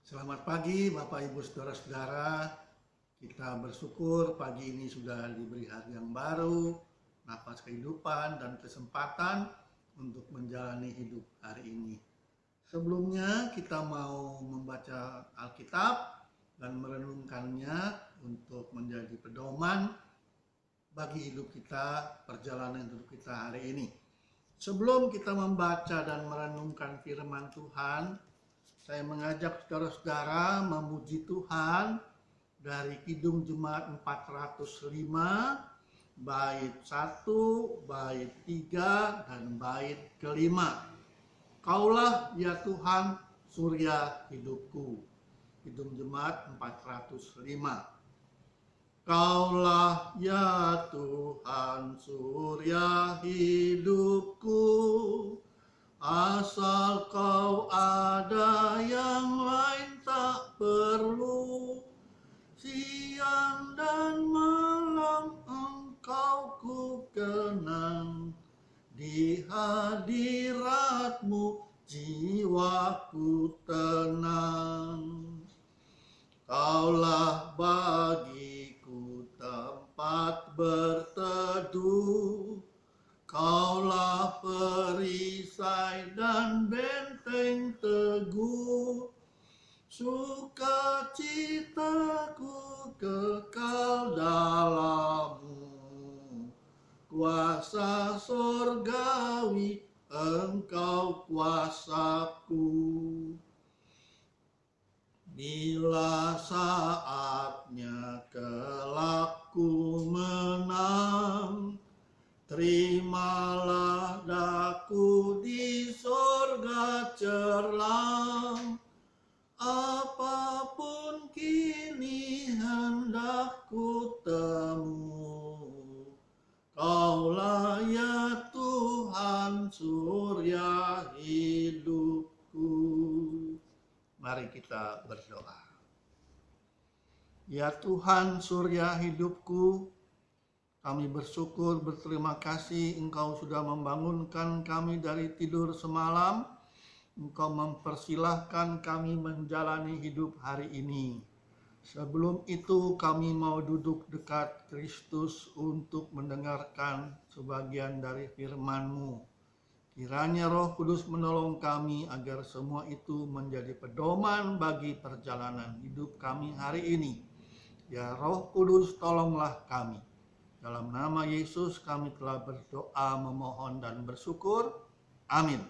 Selamat pagi Bapak Ibu Saudara-saudara. Kita bersyukur pagi ini sudah diberi hari yang baru, nafas kehidupan dan kesempatan untuk menjalani hidup hari ini. Sebelumnya kita mau membaca Alkitab dan merenungkannya untuk menjadi pedoman bagi hidup kita, perjalanan hidup kita hari ini. Sebelum kita membaca dan merenungkan firman Tuhan, saya mengajak saudara-saudara memuji Tuhan dari Kidung Jemaat 405, bait 1, bait 3, dan bait kelima. Kaulah ya Tuhan surya hidupku. Kidung Jemaat 405. Kaulah ya Tuhan surya hidupku, asal kau ada yang lain tak perlu. Siang dan malam engkau ku kenang, di hadiratmu jiwaku tenang. Kaulah bagiku tempat berteduh, Kaulah perisai dan benteng teguh, sukacitaku kekal dalam-Mu. Kuasa sorgawi Engkau kuasaku. Bila saatnya kelak ku menang, terimalah daku di sorga cerlang. Apapun kini hendak ku temu, Kaulah ya Tuhan surya hidupku. Mari kita berdoa. Ya Tuhan surya hidupku, kami bersyukur, berterima kasih Engkau sudah membangunkan kami dari tidur semalam. Engkau mempersilahkan kami menjalani hidup hari ini. Sebelum itu kami mau duduk dekat Kristus untuk mendengarkan sebagian dari firman-Mu. Kiranya Roh Kudus menolong kami agar semua itu menjadi pedoman bagi perjalanan hidup kami hari ini. Ya Roh Kudus, tolonglah kami. Dalam nama Yesus kami telah berdoa, memohon dan bersyukur. Amin.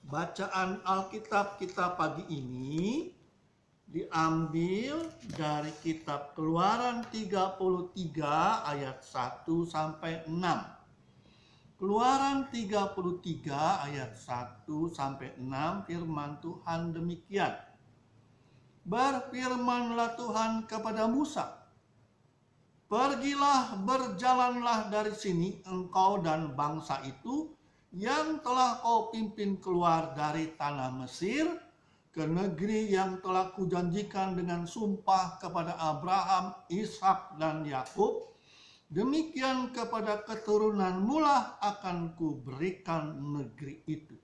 Bacaan Alkitab kita pagi ini diambil dari kitab Keluaran 33 ayat 1 sampai 6. Keluaran 33 ayat 1 sampai 6 firman Tuhan demikian. Berfirmanlah Tuhan kepada Musa, pergilah, berjalanlah dari sini engkau dan bangsa itu yang telah kau pimpin keluar dari tanah Mesir ke negeri yang telah kujanjikan dengan sumpah kepada Abraham, Ishak dan Yakub. Demikian kepada keturunanmu lah akan kuberikan negeri itu.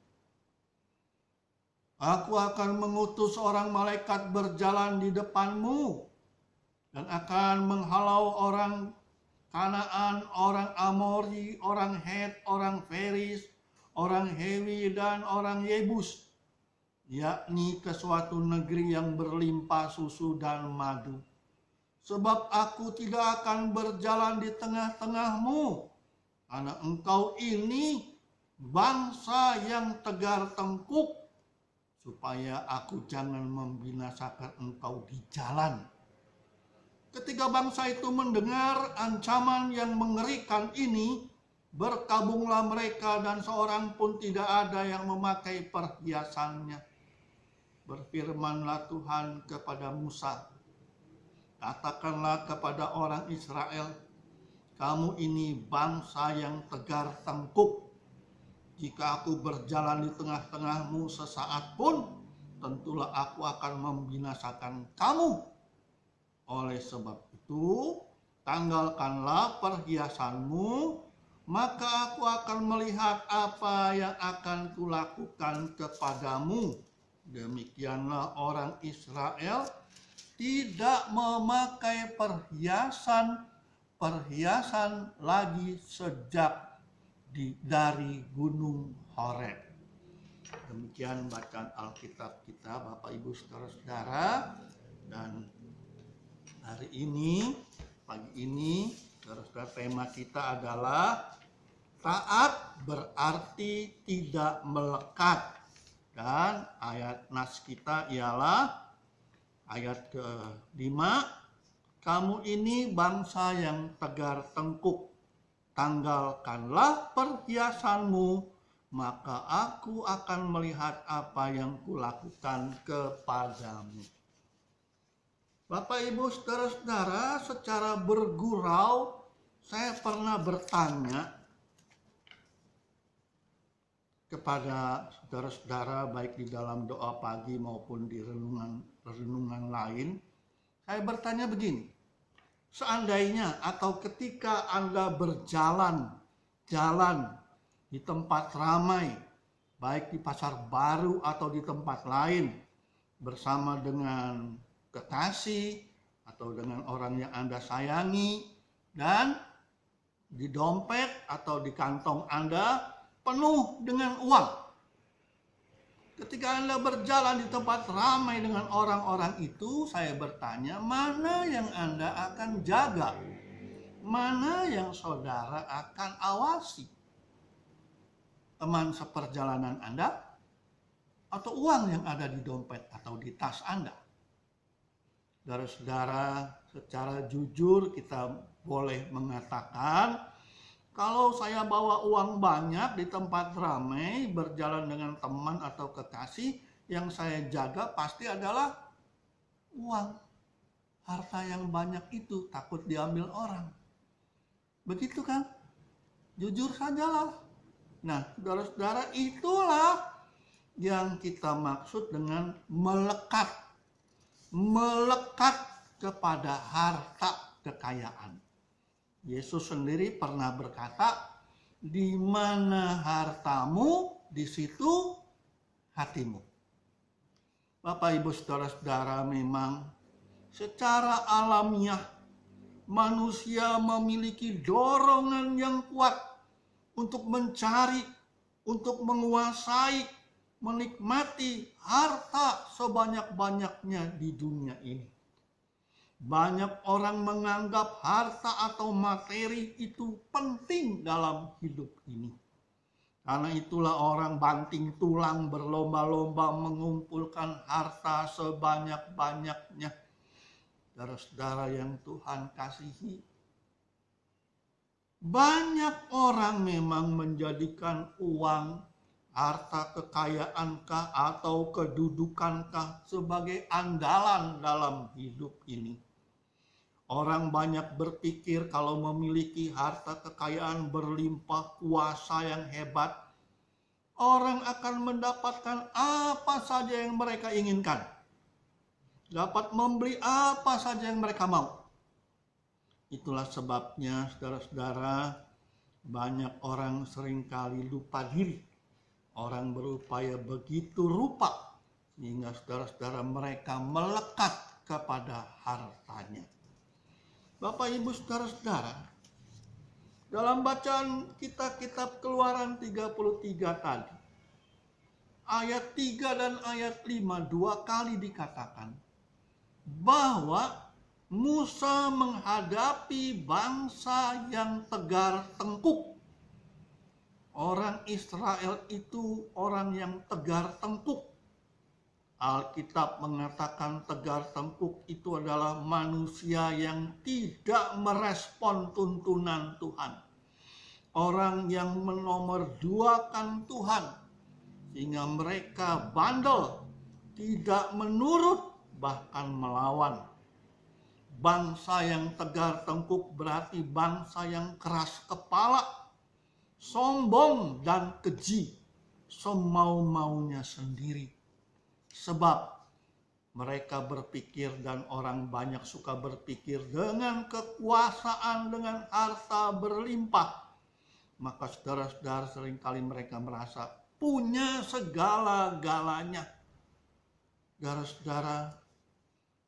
Aku akan mengutus seorang malaikat berjalan di depanmu dan akan menghalau orang Kanaan, orang Amori, orang Het, orang Feris, orang Hewi, dan orang Yebus, yakni ke suatu negeri yang berlimpah susu dan madu. Sebab aku tidak akan berjalan di tengah-tengahmu, karena engkau ini bangsa yang tegar tengkuk, supaya aku jangan membinasakan engkau di jalan. Ketika bangsa itu mendengar ancaman yang mengerikan ini, berkabunglah mereka dan seorang pun tidak ada yang memakai perhiasannya. Berfirmanlah Tuhan kepada Musa, katakanlah kepada orang Israel, kamu ini bangsa yang tegar tengkuk. Jika aku berjalan di tengah-tengahmu sesaat pun, tentulah aku akan membinasakan kamu. Oleh sebab itu, tanggalkanlah perhiasanmu, maka aku akan melihat apa yang akan kulakukan kepadamu Demikianlah orang Israel tidak memakai perhiasan lagi sejak dari Gunung Horeb. Demikian bacaan Alkitab kita, Bapak Ibu Saudara-saudara. Dan hari ini, pagi ini, saudara-saudara, tema kita adalah taat berarti tidak melekat. Dan ayat nas kita ialah ayat ke-5. Kamu ini bangsa yang tegar tengkuk, tanggalkanlah perhiasanmu, maka aku akan melihat apa yang kulakukan kepadamu. Bapak Ibu Saudara-saudara, secara bergurau saya pernah bertanya kepada saudara-saudara baik di dalam doa pagi maupun di renungan lain. Saya bertanya begini, seandainya atau ketika Anda berjalan di tempat ramai, baik di pasar baru atau di tempat lain, bersama dengan kekasih atau dengan orang yang Anda sayangi, dan di dompet atau di kantong Anda penuh dengan uang. Ketika Anda berjalan di tempat ramai dengan orang-orang itu, saya bertanya, mana yang Anda akan jaga? Mana yang saudara akan awasi? Teman seperjalanan Anda atau uang yang ada di dompet atau di tas Anda? Saudara-saudara, secara jujur kita boleh mengatakan, kalau saya bawa uang banyak di tempat ramai, berjalan dengan teman atau kekasih, yang saya jaga pasti adalah uang. Harta yang banyak itu takut diambil orang. Begitu kan? Jujur sajalah. Nah, saudara-saudara, itulah yang kita maksud dengan melekat. Melekat kepada harta kekayaan. Yesus sendiri pernah berkata, di mana hartamu, di situ hatimu. Bapak Ibu Saudara-saudara, memang secara alamiah manusia memiliki dorongan yang kuat untuk mencari, untuk menguasai, menikmati harta sebanyak-banyaknya di dunia ini. Banyak orang menganggap harta atau materi itu penting dalam hidup ini. Karena itulah orang banting tulang berlomba-lomba mengumpulkan harta sebanyak-banyaknya. Saudara-saudara yang Tuhan kasihi, banyak orang memang menjadikan uang, harta kekayaankah atau kedudukankah sebagai andalan dalam hidup ini. Orang banyak berpikir kalau memiliki harta kekayaan berlimpah, kuasa yang hebat, orang akan mendapatkan apa saja yang mereka inginkan. Dapat membeli apa saja yang mereka mau. Itulah sebabnya, saudara-saudara, banyak orang seringkali lupa diri. Orang berupaya begitu rupa sehingga saudara-saudara mereka melekat kepada hartanya. Bapak Ibu Saudara-saudara, dalam bacaan kita kitab Keluaran 33 tadi, ayat 3 dan ayat 5 dua kali dikatakan bahwa Musa menghadapi bangsa yang tegar tengkuk. Orang Israel itu orang yang tegar tengkuk. Alkitab mengatakan tegar tengkuk itu adalah manusia yang tidak merespon tuntunan Tuhan. Orang yang menomorduakan Tuhan. Sehingga mereka bandel, tidak menurut, bahkan melawan. Bangsa yang tegar tengkuk berarti bangsa yang keras kepala, sombong dan keji, semau-maunya sendiri. Sebab mereka berpikir dan orang banyak suka berpikir dengan kekuasaan, dengan harta berlimpah. Maka saudara-saudara seringkali mereka merasa punya segala-galanya. Saudara-saudara,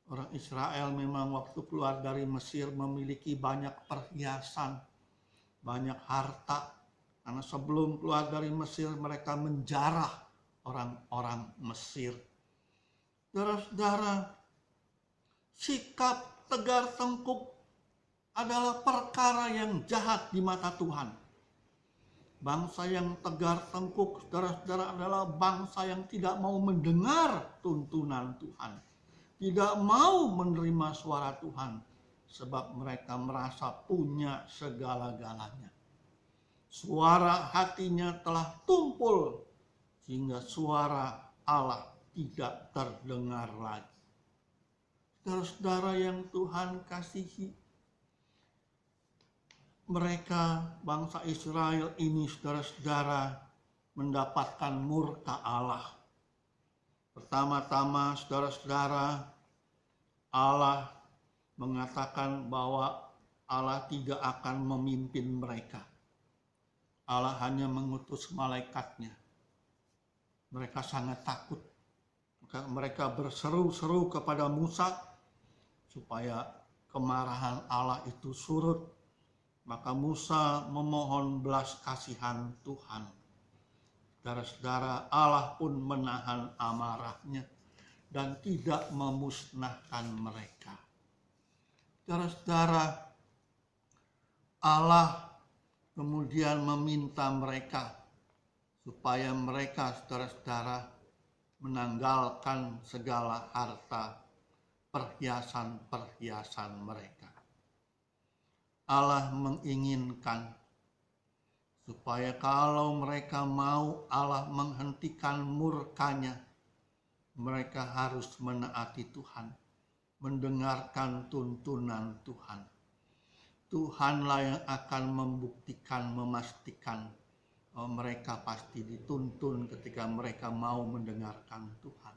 orang Israel memang waktu keluar dari Mesir memiliki banyak perhiasan, banyak harta. Karena sebelum keluar dari Mesir mereka menjarah orang-orang Mesir. Saudara-saudara, sikap tegar tengkuk adalah perkara yang jahat di mata Tuhan. Bangsa yang tegar tengkuk, saudara-saudara, adalah bangsa yang tidak mau mendengar tuntunan Tuhan. Tidak mau menerima suara Tuhan. Sebab mereka merasa punya segala-galanya. Suara hatinya telah tumpul sehingga suara Allah tidak terdengar lagi. Saudara-saudara yang Tuhan kasihi, mereka bangsa Israel ini, saudara-saudara, mendapatkan murka Allah. Pertama-tama, saudara-saudara, Allah mengatakan bahwa Allah tidak akan memimpin mereka. Allah hanya mengutus malaikatnya. Mereka sangat takut. Mereka berseru-seru kepada Musa supaya kemarahan Allah itu surut. Maka Musa memohon belas kasihan Tuhan. Saudara-saudara, Allah pun menahan amarahnya dan tidak memusnahkan mereka. Saudara-saudara, Allah kemudian meminta mereka supaya mereka, saudara-saudara, menanggalkan segala harta perhiasan-perhiasan mereka. Allah menginginkan supaya kalau mereka mau Allah menghentikan murkanya, mereka harus menaati Tuhan, mendengarkan tuntunan Tuhan. Tuhanlah yang akan membuktikan, memastikan bahwa mereka pasti dituntun ketika mereka mau mendengarkan Tuhan.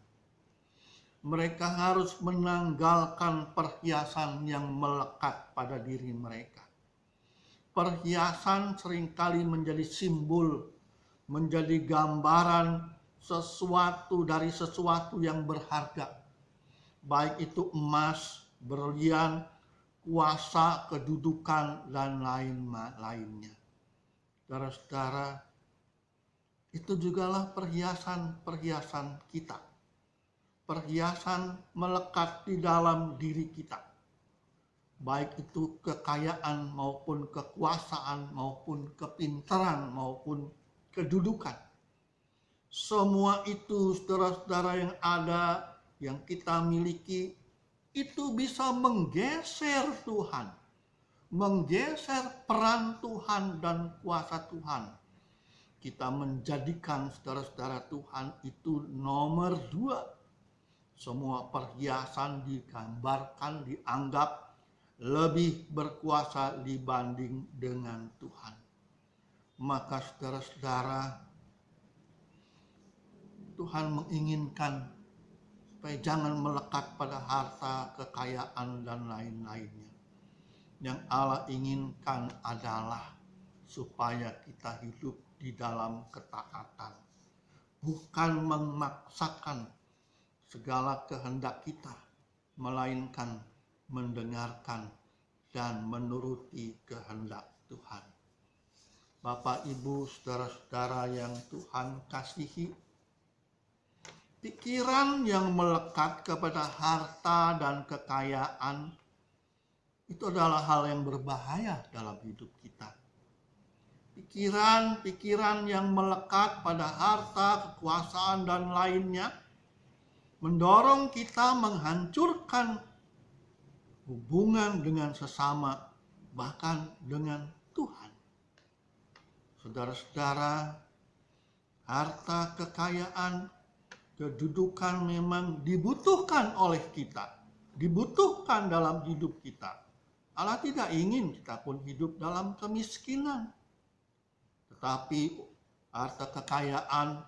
Mereka harus menanggalkan perhiasan yang melekat pada diri mereka. Perhiasan seringkali menjadi simbol, menjadi gambaran sesuatu dari sesuatu yang berharga. Baik itu emas, berlian, kuasa, kedudukan, dan lain-lainnya. Saudara-saudara, itu jugalah perhiasan-perhiasan kita. Perhiasan melekat di dalam diri kita. Baik itu kekayaan maupun kekuasaan maupun kepintaran maupun kedudukan. Semua itu, saudara-saudara, yang ada, yang kita miliki, itu bisa menggeser Tuhan. Menggeser peran Tuhan dan kuasa Tuhan. Kita menjadikan, saudara-saudara, Tuhan itu nomor 2. Semua perhiasan digambarkan, dianggap lebih berkuasa dibanding dengan Tuhan. Maka saudara-saudara, Tuhan menginginkan supaya jangan melekat pada harta, kekayaan, dan lain-lainnya. Yang Allah inginkan adalah supaya kita hidup di dalam ketaatan. Bukan memaksakan segala kehendak kita, melainkan mendengarkan dan menuruti kehendak Tuhan. Bapak, Ibu, saudara-saudara yang Tuhan kasihi, pikiran yang melekat kepada harta dan kekayaan itu adalah hal yang berbahaya dalam hidup kita. Pikiran-pikiran yang melekat pada harta, kekuasaan, dan lainnya mendorong kita menghancurkan hubungan dengan sesama, bahkan dengan Tuhan. Saudara-saudara, harta, kekayaan, kedudukan memang dibutuhkan oleh kita, dibutuhkan dalam hidup kita. Allah tidak ingin kita pun hidup dalam kemiskinan. Tetapi harta, kekayaan,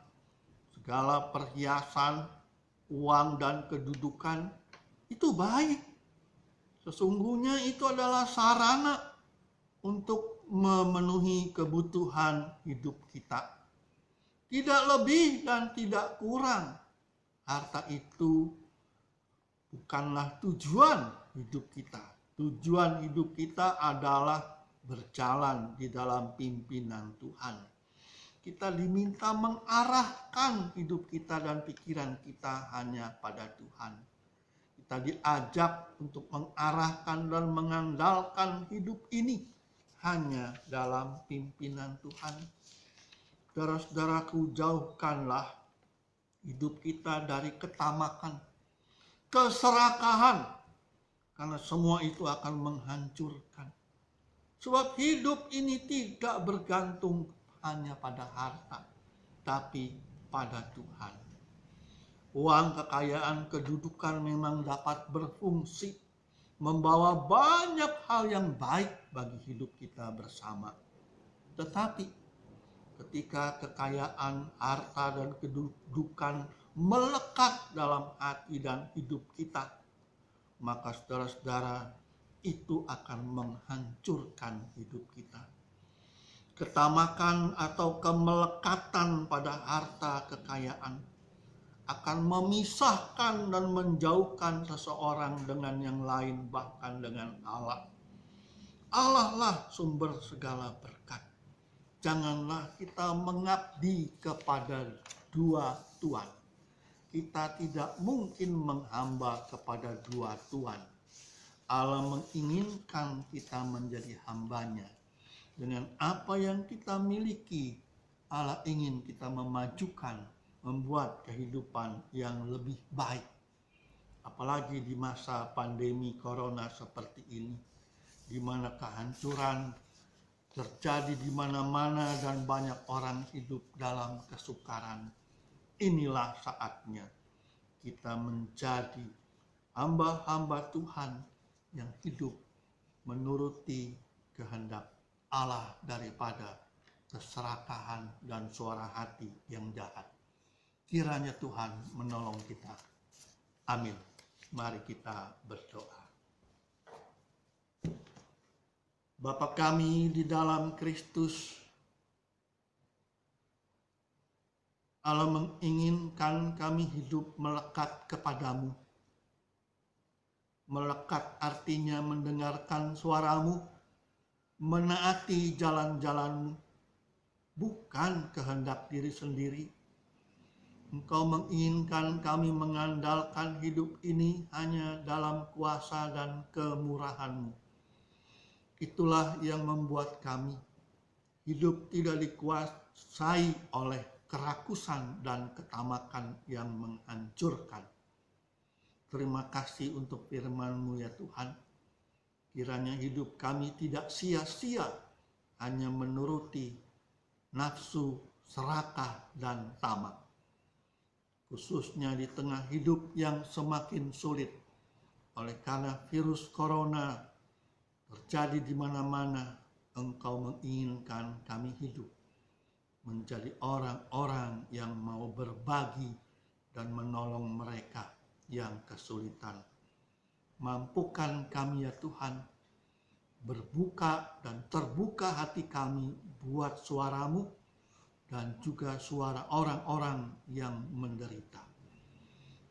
segala perhiasan, uang, dan kedudukan itu baik. Sesungguhnya itu adalah sarana untuk memenuhi kebutuhan hidup kita. Tidak lebih dan tidak kurang. harta itu bukanlah tujuan hidup kita. Tujuan hidup kita adalah berjalan di dalam pimpinan Tuhan. Kita diminta mengarahkan hidup kita dan pikiran kita hanya pada Tuhan. Kita diajak untuk mengarahkan dan mengandalkan hidup ini hanya dalam pimpinan Tuhan. Saudara-saudaraku, jauhkanlah hidup kita dari ketamakan, keserakahan, karena semua itu akan menghancurkan. Sebab hidup ini tidak bergantung hanya pada harta, tapi pada Tuhan. Uang, kekayaan, kedudukan memang dapat berfungsi, membawa banyak hal yang baik bagi hidup kita bersama. Tetapi ketika kekayaan, harta, dan kedudukan melekat dalam hati dan hidup kita, maka saudara-saudara, itu akan menghancurkan hidup kita. Ketamakan atau kemelekatan pada harta kekayaan akan memisahkan dan menjauhkan seseorang dengan yang lain, bahkan dengan Allah. Allah lah sumber segala berkat. Janganlah kita mengabdi kepada dua tuan. Kita tidak mungkin menghamba kepada dua tuan. Allah menginginkan kita menjadi hambanya. Dengan apa yang kita miliki, Allah ingin kita memajukan, membuat kehidupan yang lebih baik. Apalagi di masa pandemi corona seperti ini, di mana kehancuran terjadi di mana-mana dan banyak orang hidup dalam kesukaran. Inilah saatnya kita menjadi hamba-hamba Tuhan yang hidup menuruti kehendak Allah daripada keserakahan dan suara hati yang jahat. Kiranya Tuhan menolong kita. Amin. Mari kita berdoa. Bapa kami di dalam Kristus, Allah menginginkan kami hidup melekat kepadamu. Melekat artinya mendengarkan suaramu, menaati jalan-jalanmu, bukan kehendak diri sendiri. Engkau menginginkan kami mengandalkan hidup ini hanya dalam kuasa dan kemurahan-Mu. Itulah yang membuat kami hidup tidak dikuasai oleh kerakusan dan ketamakan yang menghancurkan. Terima kasih untuk firman-Mu ya Tuhan. Kiranya hidup kami tidak sia-sia hanya menuruti nafsu, serakah, dan tamak. Khususnya di tengah hidup yang semakin sulit oleh karena virus corona terjadi di mana-mana. Engkau menginginkan kami hidup menjadi orang-orang yang mau berbagi dan menolong mereka yang kesulitan. Mampukan kami ya Tuhan berbuka dan terbuka hati kami buat suara-Mu dan juga suara orang-orang yang menderita.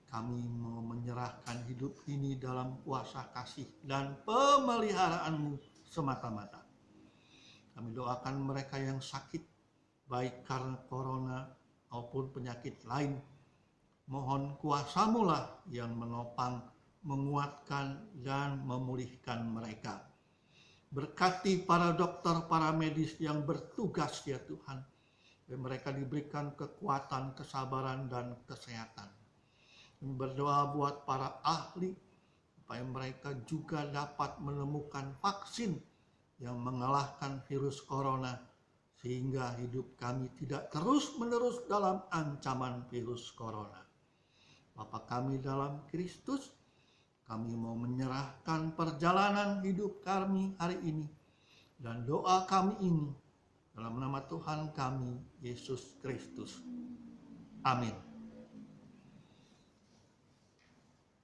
Kami mau menyerahkan hidup ini dalam kuasa kasih dan pemeliharaan-Mu semata-mata. Kami doakan mereka yang sakit, baik karena corona maupun penyakit lain. Mohon kuasa-Mu lah yang menopang, menguatkan, dan memulihkan mereka. Berkati para dokter, para medis yang bertugas ya Tuhan. Mereka diberikan kekuatan, kesabaran, dan kesehatan. Berdoa buat para ahli, supaya mereka juga dapat menemukan vaksin yang mengalahkan virus corona, sehingga hidup kami tidak terus-menerus dalam ancaman virus corona. Bapa kami dalam Kristus, kami mau menyerahkan perjalanan hidup kami hari ini, dan doa kami ini dalam nama Tuhan kami, Yesus Kristus. Amin.